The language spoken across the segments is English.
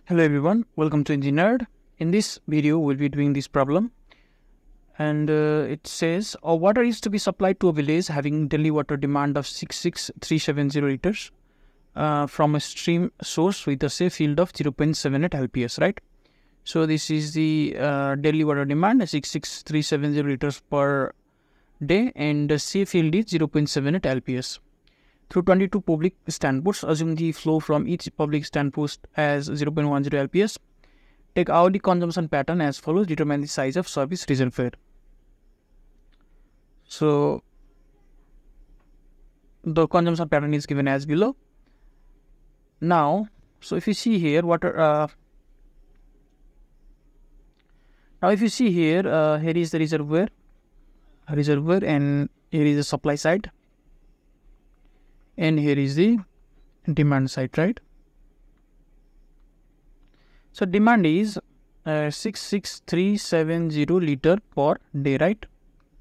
Hello everyone, welcome to Engineered. In this video, we'll be doing this problem, and it says water is to be supplied to a village having daily water demand of 66370 liters from a stream source with a say field of 0.78 LPS, right? So this is the daily water demand 66370 liters per day, and the sea field is 0.78 LPS. Through 22 public standposts, assume the flow from each public standpost as 0.10 LPS. Take hourly consumption pattern as follows. Determine the size of service reservoir. So the consumption pattern is given as below. Now, so if you see here, here is the reservoir, and here is the supply side, and here is the demand side, right? So demand is 66370 liter per day, right?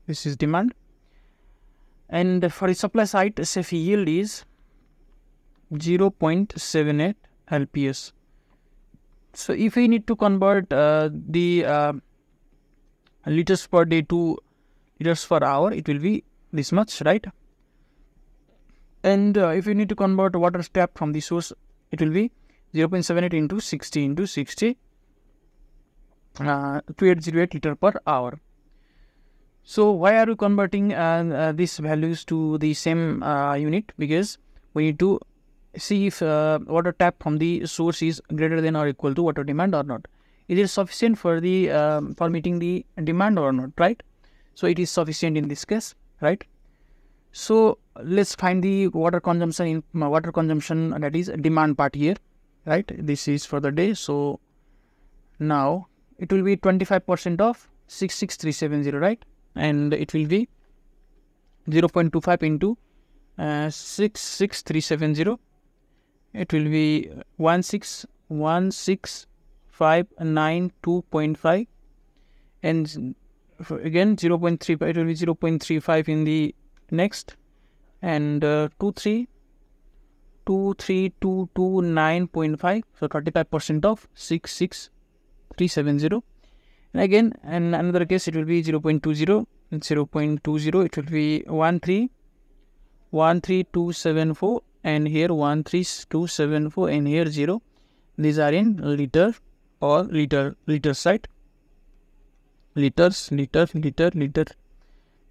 This is demand. And for the supply side, say yield is 0.78 LPS. So if we need to convert the liters per day to liters per hour, it will be this much, right? And if you need to convert water tap from the source, it will be 0.78 into 60 into 60, 2808 liter per hour. So why are we converting these values to the same unit? Because we need to see if water tap from the source is greater than or equal to water demand or not. Is it sufficient for the for meeting the demand or not, right? So it is sufficient in this case, right? So let's find the water consumption that is demand part here, right? This is for the day. So now it will be 25% of 66370, right? And it will be 0.25 into 66370. It will be 1616592.5, and again 0.35. It will be 0.35 in the next, and 23229.5. So 35% of 66370. And again, in another case, it will be 0.20 and 0.20. It will be 1313274, and here 13274, and here 0. These are in liter or liter side. Liters.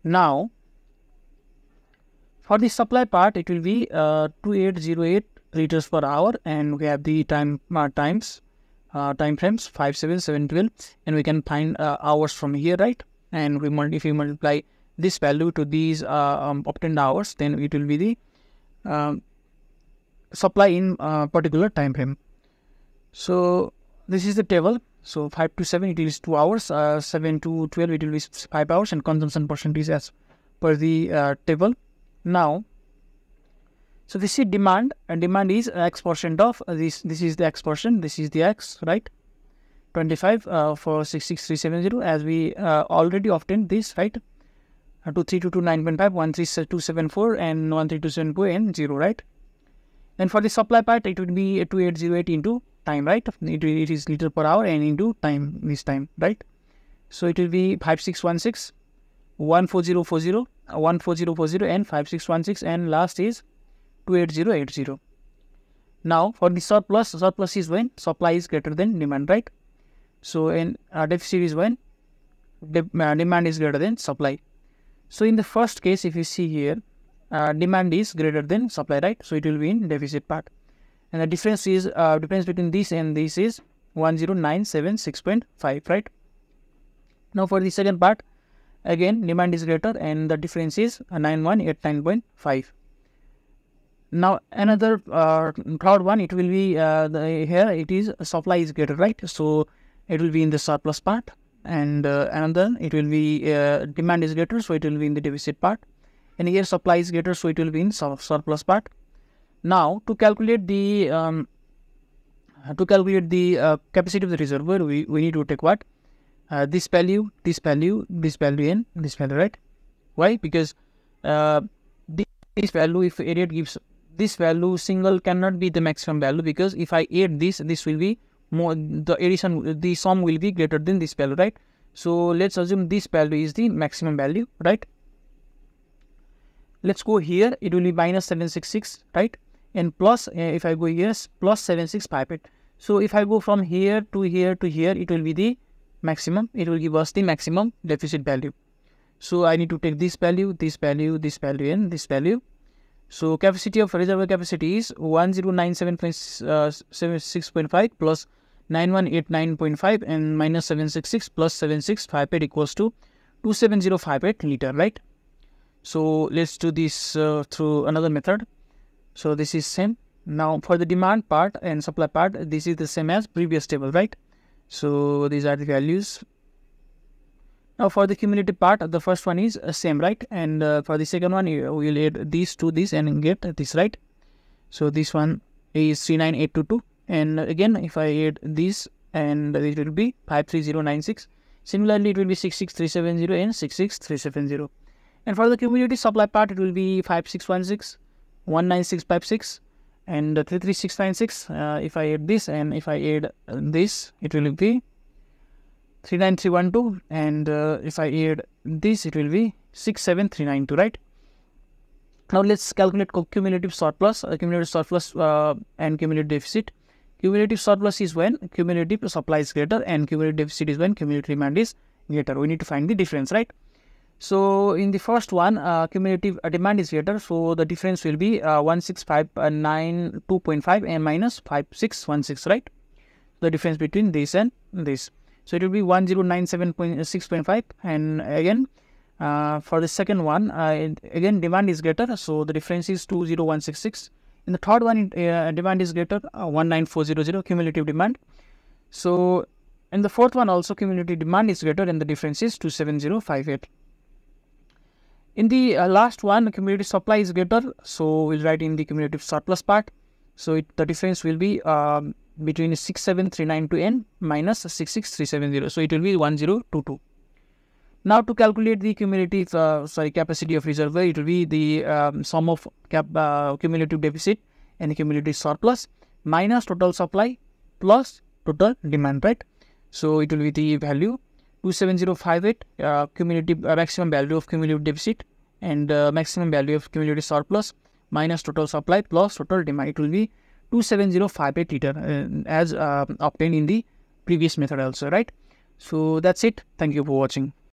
Now, for the supply part, it will be 2808 liters per hour, and we have the time frames 5, 7, 7, 12, and we can find hours from here, right? And if we multiply this value to these obtained hours, then it will be the supply in particular time frame. So this is the table. So 5 to 7 it is 2 hours, 7 to 12 it will be 5 hours, and consumption percentage as per the table. Now, so this is demand, and demand is X percent of this. This is the X percent. This is the X, right? 25 for 66370, as we already obtained this, right? 23229.5, 13274, and 13274, and 0, right? And for the supply part, it would be 2808 into time, right? It is liter per hour and into time, this time, right? So it will be 5616, 14040, 14040, and 5616, and last is 28080. Now for the surplus is when supply is greater than demand, right? So in deficit is when demand is greater than supply. So in the first case, if you see here, demand is greater than supply, right? So it will be in deficit part, and the difference is difference between this and this is 10976.5, right? Now for the second part, again demand is greater, and the difference is 9189.5. Now another third one, it will be here it is supply is greater, right? So it will be in the surplus part, and another it will be demand is greater, so it will be in the deficit part, and here supply is greater, so it will be in surplus part. Now to calculate the capacity of the reservoir, we need to take what? This value, and this value, right? Why? Because this value, if area gives this value, single cannot be the maximum value, because if I add this will be more, the sum will be greater than this value, right? So let's assume this value is the maximum value, right? Let's go here, it will be minus 766, right? And plus, if I go here, plus 7658. So if I go from here to here to here, it will be the maximum. It will give us the maximum deficit value. So I need to take this value, this value, this value, and this value. So capacity of reservoir capacity is 1097.76.5 plus 9189.5 and minus 766 plus 7658 equals to 27058 liter, right? So let's do this through another method. So this is same. Now for the demand part and supply part, this is the same as previous table, right? So these are the values. Now for the cumulative part, the first one is same, right? And for the second one, we will add these to this and get this, right? So this one is 39822, and again if I add this, and it will be 53096. Similarly, it will be 66370 and 66370. And for the cumulative supply part, it will be 5616, 19656, and 33696. If I add this and if I add this, it will be 39312, and if I add this, it will be 67392, right? Now let's calculate cumulative surplus, and cumulative deficit. Cumulative surplus is when cumulative supply is greater, and cumulative deficit is when cumulative demand is greater. We need to find the difference, right? So in the first one, cumulative demand is greater, so the difference will be 16592.5 and minus 5616, right? The difference between this and this. So it will be 1097.6.5, and again for the second one, again demand is greater, so the difference is 20166. In the third one, demand is greater, 19400 cumulative demand. So in the fourth one also cumulative demand is greater, and the difference is 27058. In the last one, cumulative supply is greater, so we'll write in the cumulative surplus part. So the difference will be between 67392 and minus 66370. So it will be 1022. Now to calculate the cumulative capacity of reservoir, it will be the sum of cumulative deficit and the cumulative surplus minus total supply plus total demand, right? So it will be the value 27058 cumulative maximum value of cumulative deficit and maximum value of cumulative surplus minus total supply plus total demand. It will be 27058 liter as obtained in the previous method also, right? So that's it. Thank you for watching.